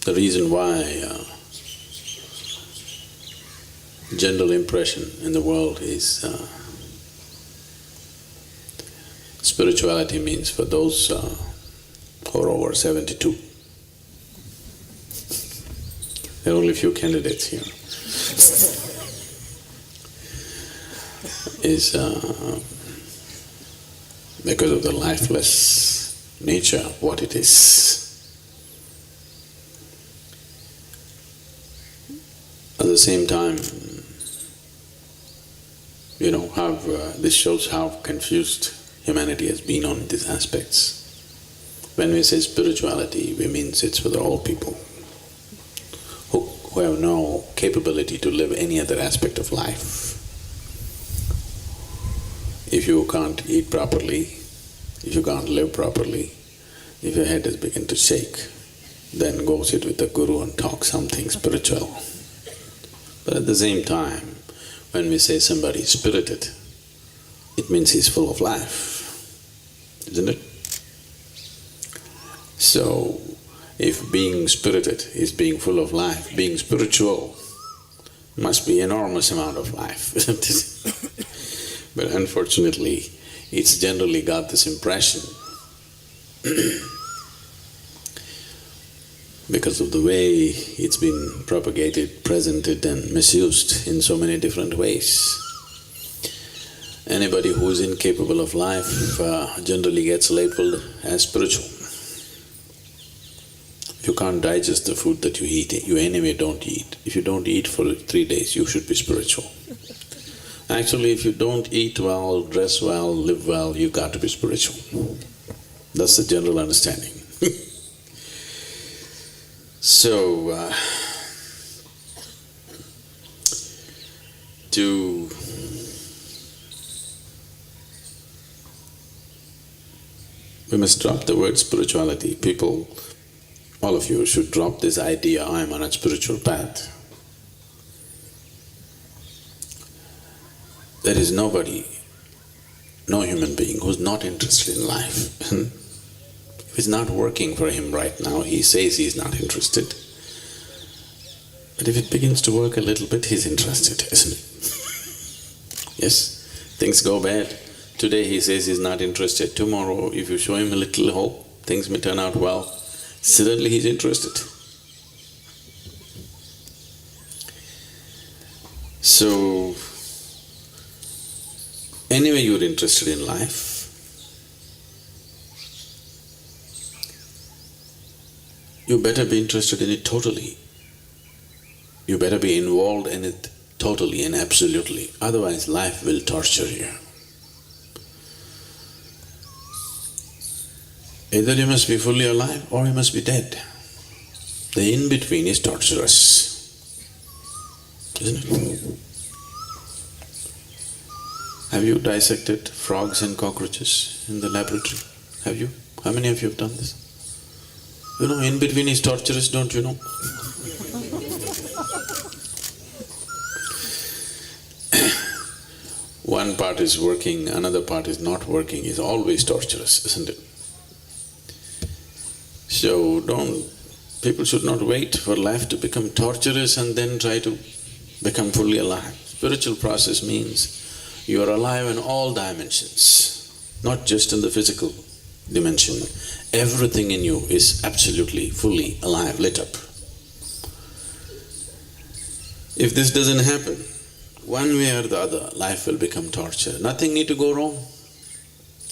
The reason why general impression in the world is spirituality means for those who are over 72. There are only few candidates here. Is because of the lifeless nature of what it is. At the same time, you know, this shows how confused humanity has been on these aspects. When we say spirituality, we mean it's for all people who have no capability to live any other aspect of life. If you can't eat properly, if you can't live properly, if your head has begun to shake, then go sit with the guru and talk something spiritual. But at the same time, when we say somebody is spirited, it means he's full of life, isn't it? So, if being spirited is being full of life, being spiritual must be enormous amount of life, isn't it? But unfortunately, it's generally got this impression because of the way it's been propagated, presented and misused in so many different ways. Anybody who is incapable of life generally gets labeled as spiritual. If you can't digest the food that you eat, you anyway don't eat. If you don't eat for 3 days, you should be spiritual. Actually, if you don't eat well, dress well, live well, you got to be spiritual. That's the general understanding. So, we must drop the word spirituality. People, all of you should drop this idea, I am on a spiritual path. There is nobody, no human being who's not interested in life. If it's not working for him right now, he says he's not interested. But if it begins to work a little bit, he's interested, isn't it? Yes, things go bad. Today he says he's not interested. Tomorrow, if you show him a little hope, things may turn out well, suddenly he's interested. So, anyway you're interested in life, you better be interested in it totally. You better be involved in it totally and absolutely, otherwise life will torture you. Either you must be fully alive or you must be dead. The in-between is torturous, isn't it? Have you dissected frogs and cockroaches in the laboratory? Have you? How many of you have done this? You know, in between is torturous, don't you know? One part is working, another part is not working, is always torturous, isn't it? So people should not wait for life to become torturous and then try to become fully alive. Spiritual process means you are alive in all dimensions, not just in the physical dimension. Everything in you is absolutely, fully alive, lit up. If this doesn't happen, one way or the other, life will become torture. Nothing need to go wrong.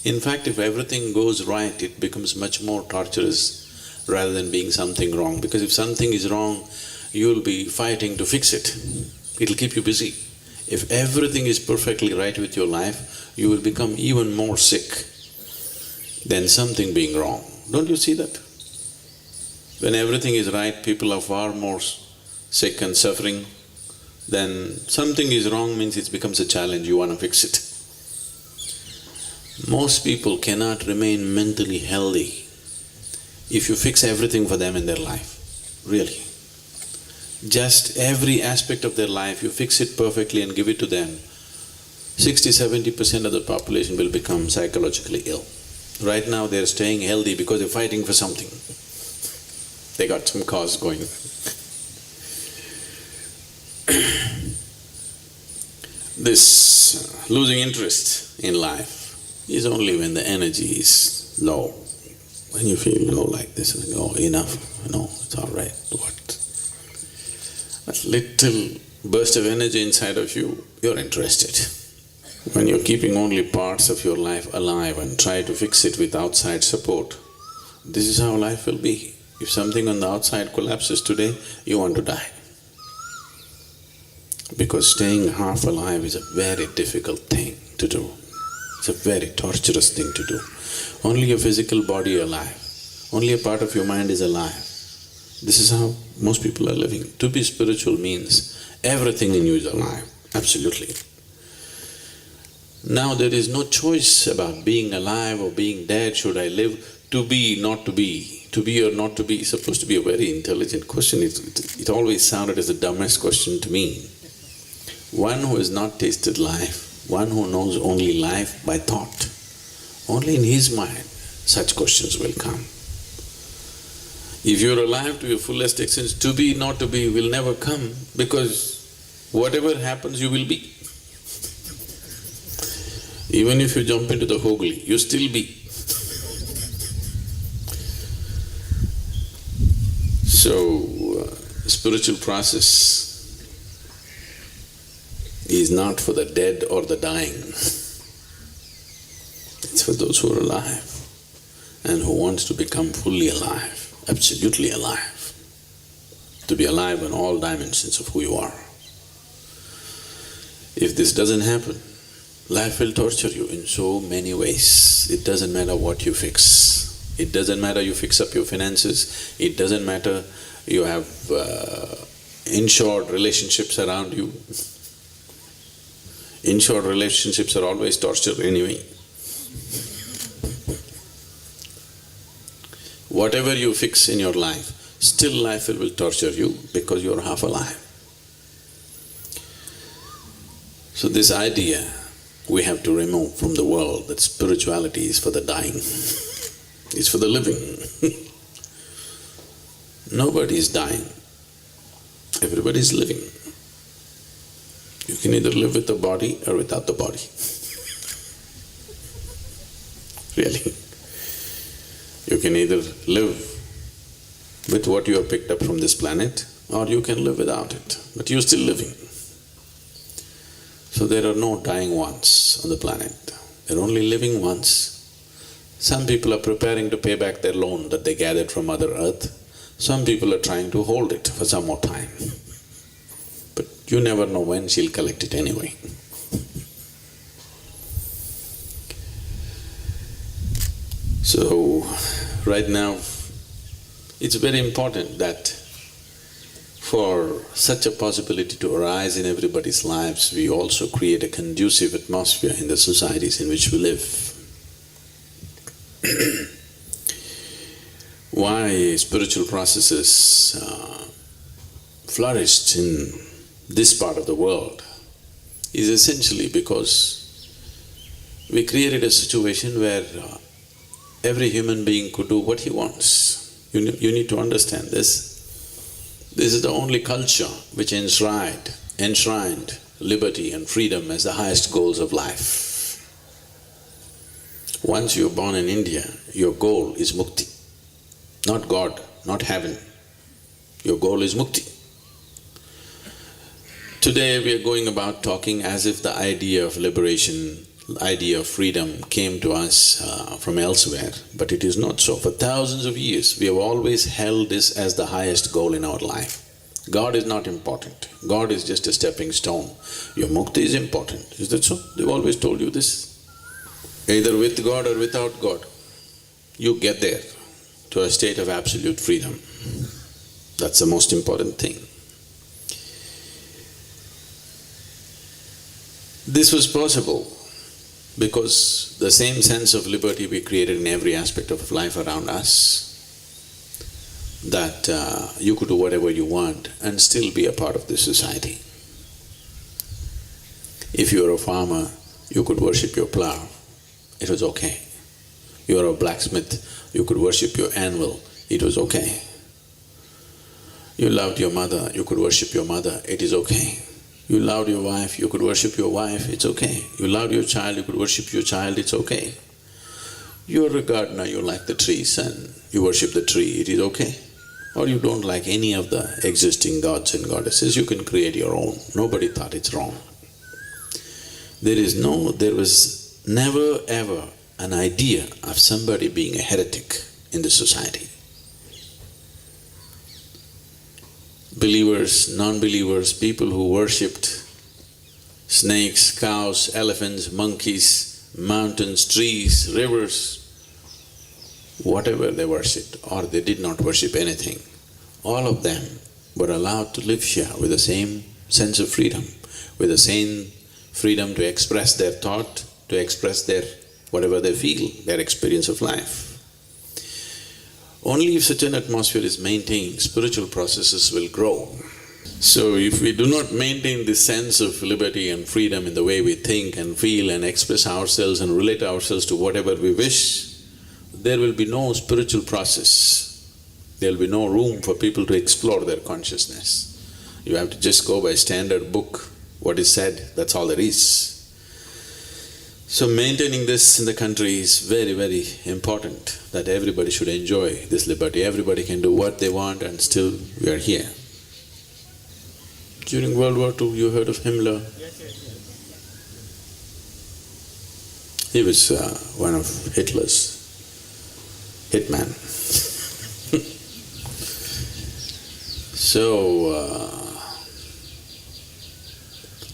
In fact, if everything goes right, it becomes much more torturous rather than being something wrong. Because if something is wrong, you'll be fighting to fix it. It'll keep you busy. If everything is perfectly right with your life, you will become even more sick than something being wrong. Don't you see that? When everything is right, people are far more sick and suffering. Then something is wrong means it becomes a challenge, you want to fix it. Most people cannot remain mentally healthy if you fix everything for them in their life, really. Just every aspect of their life, you fix it perfectly and give it to them, 60–70% of the population will become psychologically ill. Right now they're staying healthy because they're fighting for something. They got some cause going. This losing interest in life is only when the energy is low. When you feel low like this, you go, enough, it's all right, what? That little burst of energy inside of you, you're interested. When you're keeping only parts of your life alive and try to fix it with outside support, this is how life will be. If something on the outside collapses today, you want to die. Because staying half alive is a very difficult thing to do. It's a very torturous thing to do. Only your physical body is alive. Only a part of your mind is alive. This is how most people are living. To be spiritual means everything in you is alive, absolutely. Now there is no choice about being alive or being dead, should I live, to be, not to be. To be or not to be is supposed to be a very intelligent question. It always sounded as the dumbest question to me. One who has not tasted life, one who knows only life by thought, only in his mind such questions will come. If you're alive to your fullest extent, to be, not to be will never come, because whatever happens you will be. Even if you jump into the Hogli, you still be. So, spiritual process is not for the dead or the dying. It's for those who are alive and who wants to become fully alive, absolutely alive, to be alive in all dimensions of who you are. If this doesn't happen, life will torture you in so many ways. It doesn't matter what you fix. It doesn't matter you fix up your finances, it doesn't matter you have insured relationships around you. Insured relationships are always torture anyway. Whatever you fix in your life, still life will torture you because you're half alive. So this idea we have to remove from the world that spirituality is for the dying. It's for the living. Nobody is dying. Everybody is living. You can either live with the body or without the body. Really. You can either live with what you have picked up from this planet, or you can live without it, but you're still living. So there are no dying ones on the planet. There are only living ones. Some people are preparing to pay back their loan that they gathered from Mother Earth. Some people are trying to hold it for some more time. But you never know when she'll collect it anyway. So, right now, it's very important that for such a possibility to arise in everybody's lives, we also create a conducive atmosphere in the societies in which we live. Why spiritual processes flourished in this part of the world is essentially because we created a situation where every human being could do what he wants. You need to understand this. This is the only culture which enshrined liberty and freedom as the highest goals of life. Once you're born in India, your goal is mukti. Not God, not heaven. Your goal is mukti. Today we are going about talking as if the idea of liberation, the idea of freedom came to us from elsewhere, but it is not so. For thousands of years, we have always held this as the highest goal in our life. God is not important. God is just a stepping stone. Your mukti is important. Is that so? They've always told you this. Either with God or without God, you get there to a state of absolute freedom. That's the most important thing. This was possible because the same sense of liberty we created in every aspect of life around us, that you could do whatever you want and still be a part of this society. If you were a farmer, you could worship your plow. It was okay. You are a blacksmith, you could worship your anvil, it was okay. You loved your mother, you could worship your mother, it is okay. You loved your wife, you could worship your wife, it's okay. You loved your child, you could worship your child, it's okay. You're a gardener, you like the trees and you worship the tree, it is okay. Or you don't like any of the existing gods and goddesses, you can create your own. Nobody thought it's wrong. There was never ever an idea of somebody being a heretic in the society. Believers, non-believers, people who worshipped snakes, cows, elephants, monkeys, mountains, trees, rivers, whatever they worshipped or they did not worship anything, all of them were allowed to live here with the same sense of freedom, with the same freedom to express their thought, to express their whatever they feel, their experience of life. Only if such an atmosphere is maintained, spiritual processes will grow. So if we do not maintain this sense of liberty and freedom in the way we think and feel and express ourselves and relate ourselves to whatever we wish, there will be no spiritual process. There will be no room for people to explore their consciousness. You have to just go by standard book, what is said, that's all there is. So maintaining this in the country is very, very important, that everybody should enjoy this liberty. Everybody can do what they want and still we are here. During World War II, you heard of Himmler? He was one of Hitler's hitman. So,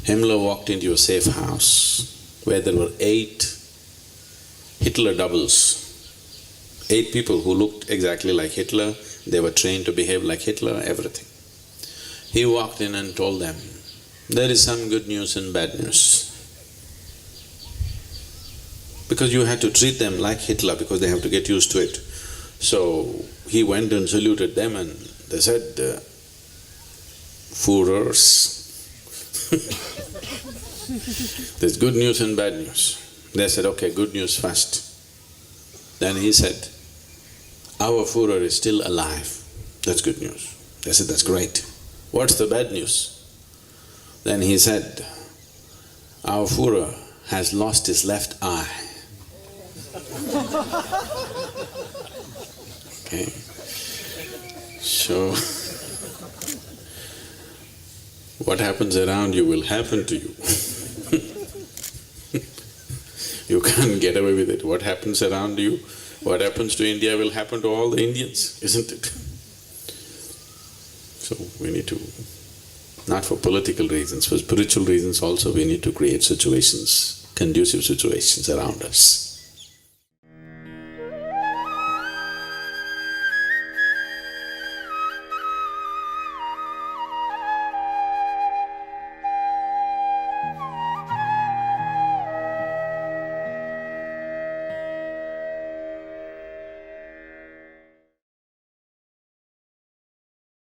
Himmler walked into a safe house where there were 8 Hitler doubles. 8 people who looked exactly like Hitler, they were trained to behave like Hitler, everything. He walked in and told them, there is some good news and bad news. Because you had to treat them like Hitler because they have to get used to it. So he went and saluted them and they said, Führers. There's good news and bad news. They said, okay, good news first. Then he said, our Führer is still alive. That's good news. They said, that's great. What's the bad news? Then he said, our Führer has lost his left eye. Okay. So, what happens around you will happen to you. You can't get away with it. What happens around you, what happens to India will happen to all the Indians, isn't it? So we need to, not for political reasons, for spiritual reasons also, we need to create situations, conducive situations around us.